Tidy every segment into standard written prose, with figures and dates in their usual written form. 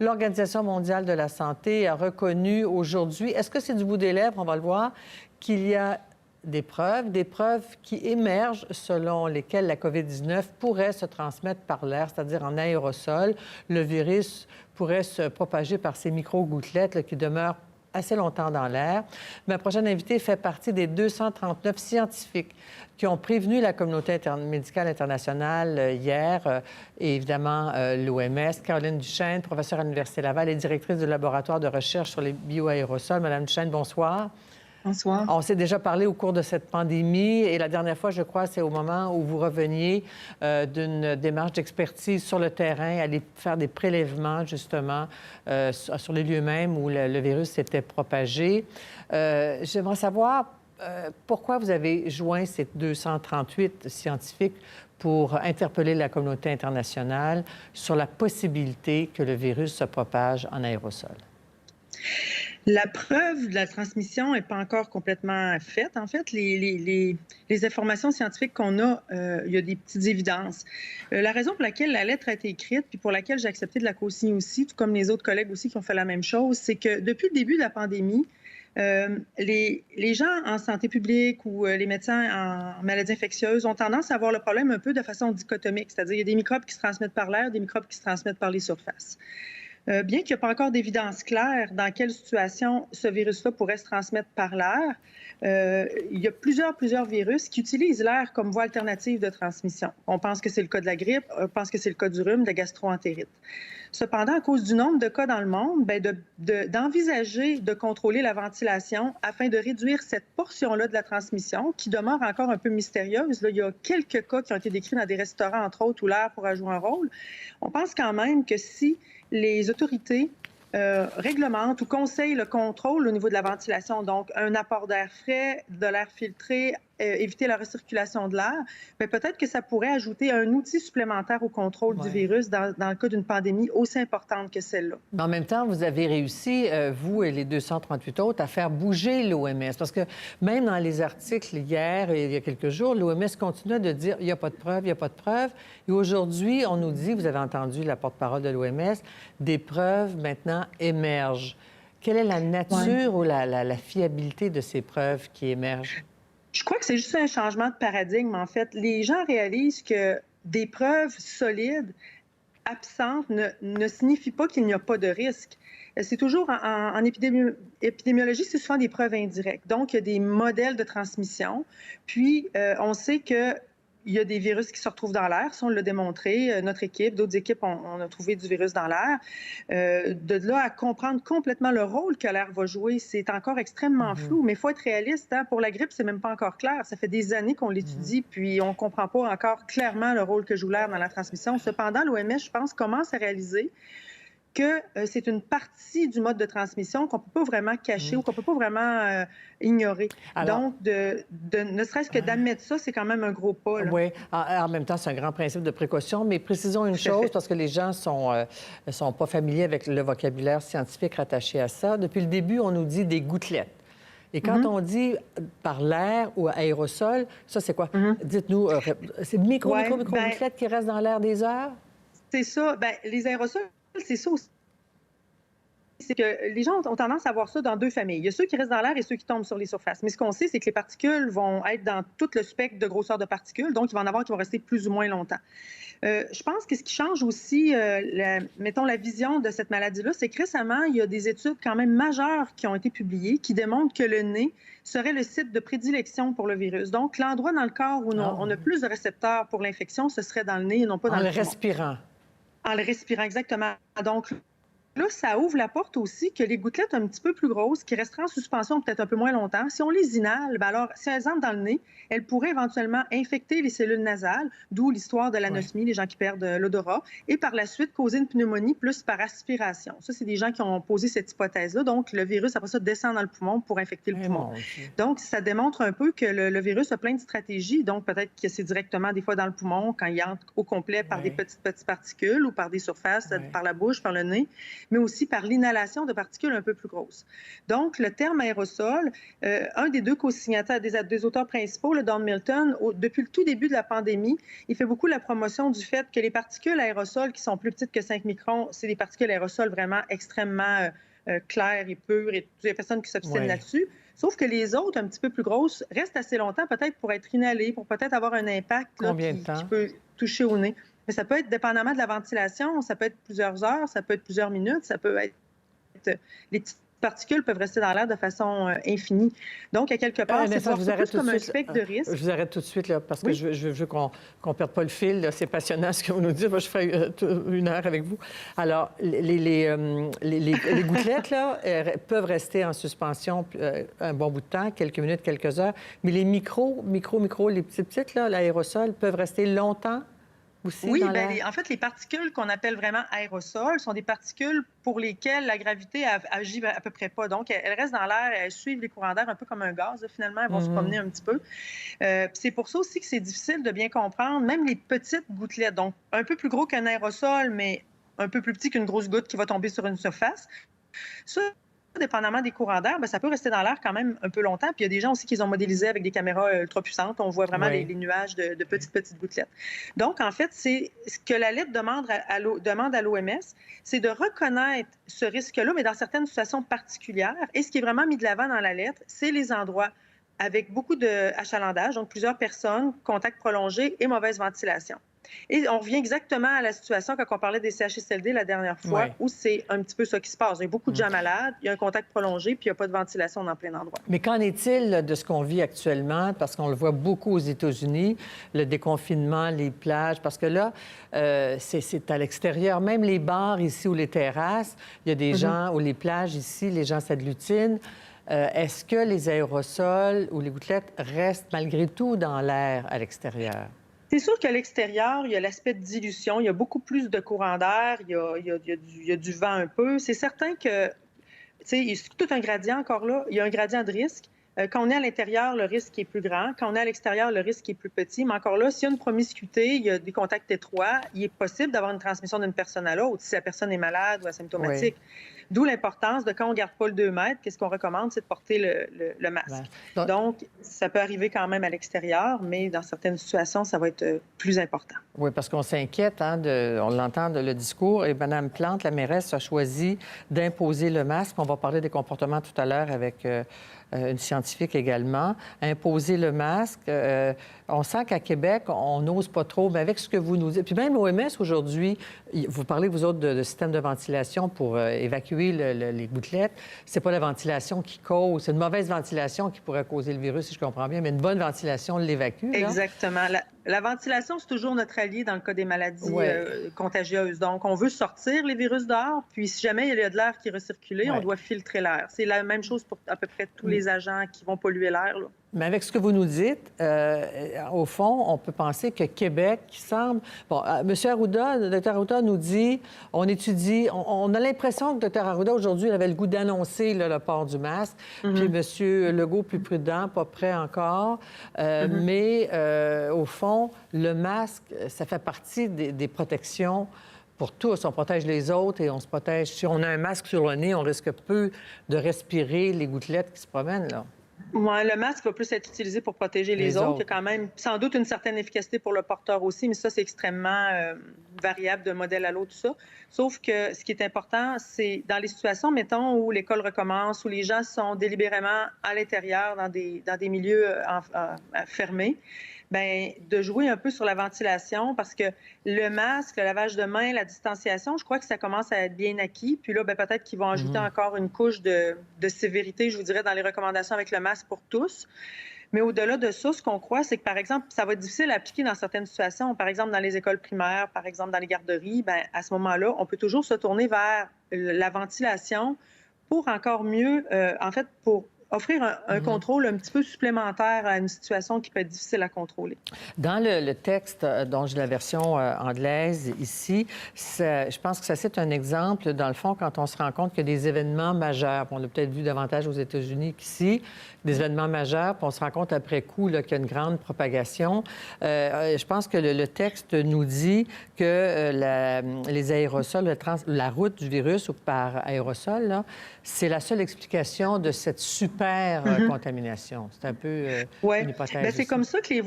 l'Organisation mondiale de la santé a reconnu aujourd'hui, est-ce que c'est du bout des lèvres, on va le voir, qu'il y a des preuves qui émergent selon lesquelles la COVID-19 pourrait se transmettre par l'air, c'est-à-dire en aérosol. Le virus pourrait se propager par ces micro-gouttelettes là, qui demeurent assez longtemps dans l'air. Ma prochaine invitée fait partie des 239 scientifiques qui ont prévenu la communauté médicale internationale hier, et évidemment l'OMS. Caroline Duchesne, professeure à l'Université Laval et directrice du laboratoire de recherche sur les bioaérosols. Madame Duchesne, bonsoir. Bonsoir. On s'est déjà parlé au cours de cette pandémie et la dernière fois, je crois, c'est au moment où vous reveniez d'une démarche d'expertise sur le terrain, aller faire des prélèvements, justement, sur les lieux mêmes où le virus s'était propagé. J'aimerais savoir pourquoi vous avez joint ces 238 scientifiques pour interpeller la communauté internationale sur la possibilité que le virus se propage en aérosol. La preuve de la transmission n'est pas encore complètement faite. En fait, les informations scientifiques qu'on a, il y a des petites évidences. La raison pour laquelle la lettre a été écrite, puis pour laquelle j'ai accepté de la co-signer aussi, tout comme les autres collègues aussi qui ont fait la même chose, c'est que depuis le début de la pandémie, les gens en santé publique ou les médecins en maladies infectieuses ont tendance à voir le problème un peu de façon dichotomique, c'est-à-dire il y a des microbes qui se transmettent par l'air, des microbes qui se transmettent par les surfaces. Bien qu'il n'y ait pas encore d'évidence claire dans quelle situation ce virus-là pourrait se transmettre par l'air, il y a plusieurs virus qui utilisent l'air comme voie alternative de transmission. On pense que c'est le cas de la grippe, on pense que c'est le cas du rhume, de la gastro-entérite. Cependant, à cause du nombre de cas dans le monde, d'envisager de contrôler la ventilation afin de réduire cette portion-là de la transmission, qui demeure encore un peu mystérieuse. Là, il y a quelques cas qui ont été décrits dans des restaurants, entre autres, où l'air pourra jouer un rôle. On pense quand même que si les autorités réglementent ou conseillent le contrôle au niveau de la ventilation, donc un apport d'air frais, de l'air filtré, éviter la recirculation de l'air, mais peut-être que ça pourrait ajouter un outil supplémentaire au contrôle du virus dans le cas d'une pandémie aussi importante que celle-là. Mais en même temps, vous avez réussi, vous et les 238 autres, à faire bouger l'OMS. Parce que même dans les articles hier et il y a quelques jours, l'OMS continuait de dire il n'y a pas de preuves, il n'y a pas de preuves. Et aujourd'hui, on nous dit, vous avez entendu la porte-parole de l'OMS, des preuves maintenant émergent. Quelle est la nature ou la fiabilité de ces preuves qui émergent? Je crois que c'est juste un changement de paradigme, en fait. Les gens réalisent que des preuves solides, absentes, ne signifient pas qu'il n'y a pas de risque. C'est toujours, en épidémiologie, c'est souvent des preuves indirectes. Donc, il y a des modèles de transmission. Puis, on sait que il y a des virus qui se retrouvent dans l'air, ça on l'a démontré, notre équipe, d'autres équipes, on a trouvé du virus dans l'air. De là à comprendre complètement le rôle que l'air va jouer, c'est encore extrêmement flou, mais il faut être réaliste. Hein? Pour la grippe, c'est même pas encore clair. Ça fait des années qu'on l'étudie, puis on comprend pas encore clairement le rôle que joue l'air dans la transmission. Cependant, l'OMS, je pense, commence à réaliser que c'est une partie du mode de transmission qu'on ne peut pas vraiment cacher ou qu'on ne peut pas vraiment ignorer. Alors, donc, ne serait-ce que d'admettre ça, c'est quand même un gros pas. Là. Oui, en même temps, c'est un grand principe de précaution, mais précisons une chose, parce que les gens ne sont pas familiers avec le vocabulaire scientifique rattaché à ça. Depuis le début, on nous dit des gouttelettes. Et quand on dit par l'air ou aérosol, ça, c'est quoi? Dites-nous, c'est micro-gouttelettes qui restent dans l'air des heures? C'est ça. Bien, les aérosols, c'est ça aussi. C'est que les gens ont tendance à voir ça dans deux familles. Il y a ceux qui restent dans l'air et ceux qui tombent sur les surfaces. Mais ce qu'on sait, c'est que les particules vont être dans tout le spectre de grosseur de particules, donc il va en avoir qui vont rester plus ou moins longtemps. Je pense que ce qui change aussi, mettons, la vision de cette maladie-là, c'est que récemment, il y a des études quand même majeures qui ont été publiées qui démontrent que le nez serait le site de prédilection pour le virus. Donc, l'endroit dans le corps où on a plus de récepteurs pour l'infection, ce serait dans le nez et non pas dans le poumon. En le respirant. En le respirant, exactement. Donc, là, ça ouvre la porte aussi que les gouttelettes un petit peu plus grosses, qui resteraient en suspension peut-être un peu moins longtemps, si on les inhale, bien alors, si elles entrent dans le nez, elles pourraient éventuellement infecter les cellules nasales, d'où l'histoire de l'anosmie, les gens qui perdent l'odorat, et par la suite causer une pneumonie plus par aspiration. Ça, c'est des gens qui ont posé cette hypothèse-là. Donc, le virus, après ça, descend dans le poumon pour infecter le poumon. Donc, ça démontre un peu que le virus a plein de stratégies. Donc, peut-être que c'est directement des fois dans le poumon, quand il entre au complet par des petites particules ou par des surfaces, par la bouche, par le nez. mais aussi par l'inhalation de particules un peu plus grosses. Donc, le terme aérosol, un des deux co-signataires, des auteurs principaux, le Don Milton, depuis le tout début de la pandémie, il fait beaucoup la promotion du fait que les particules aérosols qui sont plus petites que 5 microns, c'est des particules aérosols vraiment extrêmement claires et pures, et il y a personne qui s'obstine là-dessus. Sauf que les autres, un petit peu plus grosses, restent assez longtemps, peut-être pour être inhalées, pour peut-être avoir un impact là, qui peut toucher au nez. Mais ça peut être dépendamment de la ventilation, ça peut être plusieurs heures, ça peut être plusieurs minutes, ça peut être... Les petites particules peuvent rester dans l'air de façon infinie. Donc, à quelque part, c'est voir ça plus comme un spectre de risque. Je vous arrête tout de suite, là, parce que je veux qu'on ne perde pas le fil. C'est passionnant ce que vous nous dites. Moi, je ferai une heure avec vous. Alors, les gouttelettes, là, peuvent rester en suspension un bon bout de temps, quelques minutes, quelques heures. Mais les micros, les petites, là, l'aérosol, peuvent rester longtemps? Aussi, oui, en fait, les particules qu'on appelle vraiment aérosols sont des particules pour lesquelles la gravité agit à peu près pas. Donc, elles restent dans l'air, elles suivent les courants d'air un peu comme un gaz, là, finalement. Elles vont se promener un petit peu. C'est pour ça aussi que c'est difficile de bien comprendre, même les petites gouttelettes, donc un peu plus gros qu'un aérosol, mais un peu plus petit qu'une grosse goutte qui va tomber sur une surface. Ça, dépendamment des courants d'air, ça peut rester dans l'air quand même un peu longtemps. Puis il y a des gens aussi qui les ont modélisés avec des caméras ultra puissantes. On voit vraiment les nuages de petites gouttelettes. Donc, en fait, c'est ce que la lettre demande à l'OMS, c'est de reconnaître ce risque-là, mais dans certaines situations particulières. Et ce qui est vraiment mis de l'avant dans la lettre, c'est les endroits avec beaucoup d'achalandage, donc plusieurs personnes, contact prolongé et mauvaise ventilation. Et on revient exactement à la situation quand on parlait des CHSLD la dernière fois, où c'est un petit peu ça qui se passe. Il y a beaucoup de gens malades, il y a un contact prolongé, puis il n'y a pas de ventilation dans plein endroit. Mais qu'en est-il de ce qu'on vit actuellement? Parce qu'on le voit beaucoup aux États-Unis, le déconfinement, les plages, parce que là, c'est à l'extérieur. Même les bars ici ou les terrasses, il y a des gens, ou les plages ici, les gens s'agglutinent. Est-ce que les aérosols ou les gouttelettes restent malgré tout dans l'air à l'extérieur? C'est sûr qu'à l'extérieur, il y a l'aspect de dilution, il y a beaucoup plus de courant d'air, il y a du vent un peu. C'est certain que, tu sais, il y a tout un gradient encore là, il y a un gradient de risque. Quand on est à l'intérieur, le risque est plus grand. Quand on est à l'extérieur, le risque est plus petit. Mais encore là, s'il y a une promiscuité, il y a des contacts étroits, il est possible d'avoir une transmission d'une personne à l'autre si la personne est malade ou asymptomatique. D'où l'importance de quand on ne garde pas le 2 mètres, qu'est-ce qu'on recommande, c'est de porter le masque. Donc, ça peut arriver quand même à l'extérieur, mais dans certaines situations, ça va être plus important. Oui, parce qu'on s'inquiète, on l'entend le discours, et Mme Plante, la mairesse, a choisi d'imposer le masque. On va parler des comportements tout à l'heure avec une scientifique également. Imposer le masque. On sent qu'à Québec, on n'ose pas trop, mais avec ce que vous nous dites. Puis même l'OMS, aujourd'hui, vous parlez, vous autres, de système de ventilation pour évacuer les gouttelettes. C'est pas la ventilation qui cause, c'est une mauvaise ventilation qui pourrait causer le virus, si je comprends bien, mais une bonne ventilation l'évacue. Exactement. La ventilation, c'est toujours notre allié dans le cas des maladies contagieuses. Donc, on veut sortir les virus dehors, puis si jamais il y a de l'air qui est recirculé, on doit filtrer l'air. C'est la même chose pour à peu près tous les agents qui vont polluer l'air. Mais avec ce que vous nous dites, au fond, on peut penser que Québec, qui semble... Bon, M. Arruda, le Dr Arruda nous dit, on étudie, on a l'impression que Dr Arruda, aujourd'hui, il avait le goût d'annoncer le port du masque. Puis M. Legault, plus prudent, pas prêt encore. Mais au fond, le masque, ça fait partie des protections pour tous. On protège les autres et on se protège. Si on a un masque sur le nez, on risque peu de respirer les gouttelettes qui se promènent, là. Ouais, le masque va plus être utilisé pour protéger les autres. Il y a quand même sans doute une certaine efficacité pour le porteur aussi, mais ça, c'est extrêmement variable d'un modèle à l'autre, tout ça. Sauf que ce qui est important, c'est dans les situations, mettons, où l'école recommence, où les gens sont délibérément à l'intérieur dans des milieux fermés, bien, de jouer un peu sur la ventilation parce que le masque, le lavage de mains, la distanciation, je crois que ça commence à être bien acquis. Puis là, bien, peut-être qu'ils vont ajouter encore une couche de sévérité, je vous dirais, dans les recommandations avec le masque pour tous. Mais au-delà de ça, ce qu'on croit, c'est que, par exemple, ça va être difficile à appliquer dans certaines situations. Par exemple, dans les écoles primaires, par exemple, dans les garderies, bien, à ce moment-là, on peut toujours se tourner vers la ventilation pour encore mieux, en fait, pour offrir un contrôle un petit peu supplémentaire à une situation qui peut être difficile à contrôler. Dans le texte dont j'ai la version anglaise ici, je pense que ça c'est un exemple, dans le fond, quand on se rend compte qu'il y a des événements majeurs. On l'a peut-être vu davantage aux États-Unis qu'ici, des événements majeurs, puis on se rend compte après coup qu'il y a une grande propagation. Je pense que le texte nous dit que les aérosols, la route du virus ou par aérosol, là, c'est la seule explication de cette super contamination. C'est un peu une hypothèse. Bien, c'est comme ça que des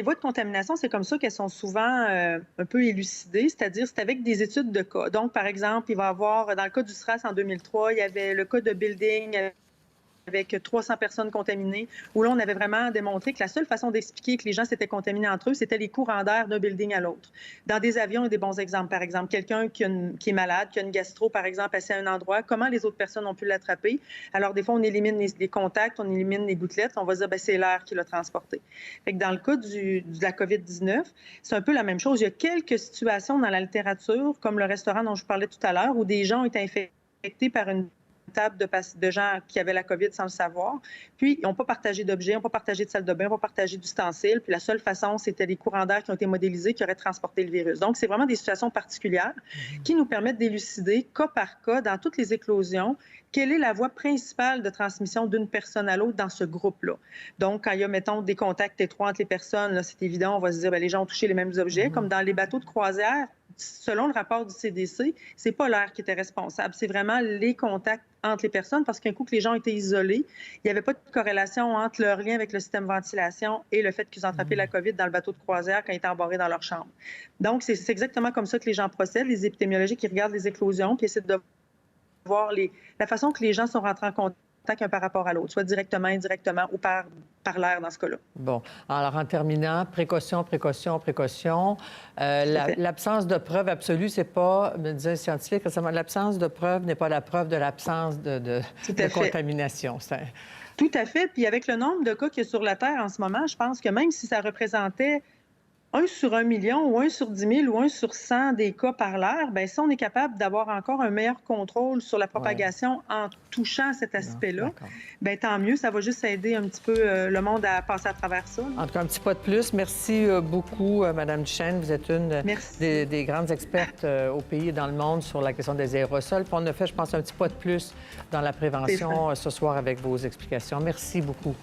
voies de contamination, c'est comme ça qu'elles sont souvent un peu élucidées, c'est-à-dire c'est avec des études de cas. Donc, par exemple, il va y avoir, dans le cas du SRAS en 2003, il y avait le cas de building avec 300 personnes contaminées, où là, on avait vraiment démontré que la seule façon d'expliquer que les gens s'étaient contaminés entre eux, c'était les courants d'air d'un building à l'autre. Dans des avions, il y a des bons exemples. Par exemple, quelqu'un qui est malade, qui a une gastro, par exemple, assis à un endroit, comment les autres personnes ont pu l'attraper? Alors, des fois, on élimine les contacts, on élimine les gouttelettes, on va se dire, bien, c'est l'air qui l'a transporté. Fait que dans le cas de la COVID-19, c'est un peu la même chose. Il y a quelques situations dans la littérature, comme le restaurant dont je vous parlais tout à l'heure, où des gens ont été infectés par une table de gens qui avaient la COVID sans le savoir. Puis, ils n'ont pas partagé d'objets, ils n'ont pas partagé de salle de bain, ils n'ont pas partagé d'ustensiles. Puis, la seule façon, c'était les courants d'air qui ont été modélisés qui auraient transporté le virus. Donc, c'est vraiment des situations particulières qui nous permettent d'élucider, cas par cas, dans toutes les éclosions, quelle est la voie principale de transmission d'une personne à l'autre dans ce groupe-là. Donc, quand il y a, mettons, des contacts étroits entre les personnes, là, c'est évident, on va se dire, bien, les gens ont touché les mêmes objets. Comme dans les bateaux de croisière, selon le rapport du CDC, c'est pas l'air qui était responsable, c'est vraiment les contacts entre les personnes, parce qu'un coup que les gens étaient isolés, il n'y avait pas de corrélation entre leur lien avec le système ventilation et le fait qu'ils ont attrapé la COVID dans le bateau de croisière quand ils étaient embarrés dans leur chambre. Donc, c'est exactement comme ça que les gens procèdent, les épidémiologistes qui regardent les éclosions puis essaient de voir la façon que les gens sont rentrés en contact un par rapport à l'autre, soit directement, indirectement ou par l'air dans ce cas-là. Bon. Alors, en terminant, précaution, précaution, précaution. L'absence de preuve absolue, c'est pas, me disait un scientifique récemment, l'absence de preuve n'est pas la preuve de l'absence de contamination. Tout à fait. Puis avec le nombre de cas qu'il y a sur la Terre en ce moment, je pense que même si ça représentait 1 sur 1 million ou 1 sur 10 000 ou 1 sur 100 des cas par l'air, bien, si on est capable d'avoir encore un meilleur contrôle sur la propagation en touchant cet aspect-là, bien, tant mieux. Ça va juste aider un petit peu le monde à passer à travers ça. En tout cas, un petit pas de plus. Merci beaucoup, Mme Duchesne. Vous êtes une des grandes expertes au pays et dans le monde sur la question des aérosols. Puis on a fait, je pense, un petit pas de plus dans la prévention ce soir avec vos explications. Merci beaucoup.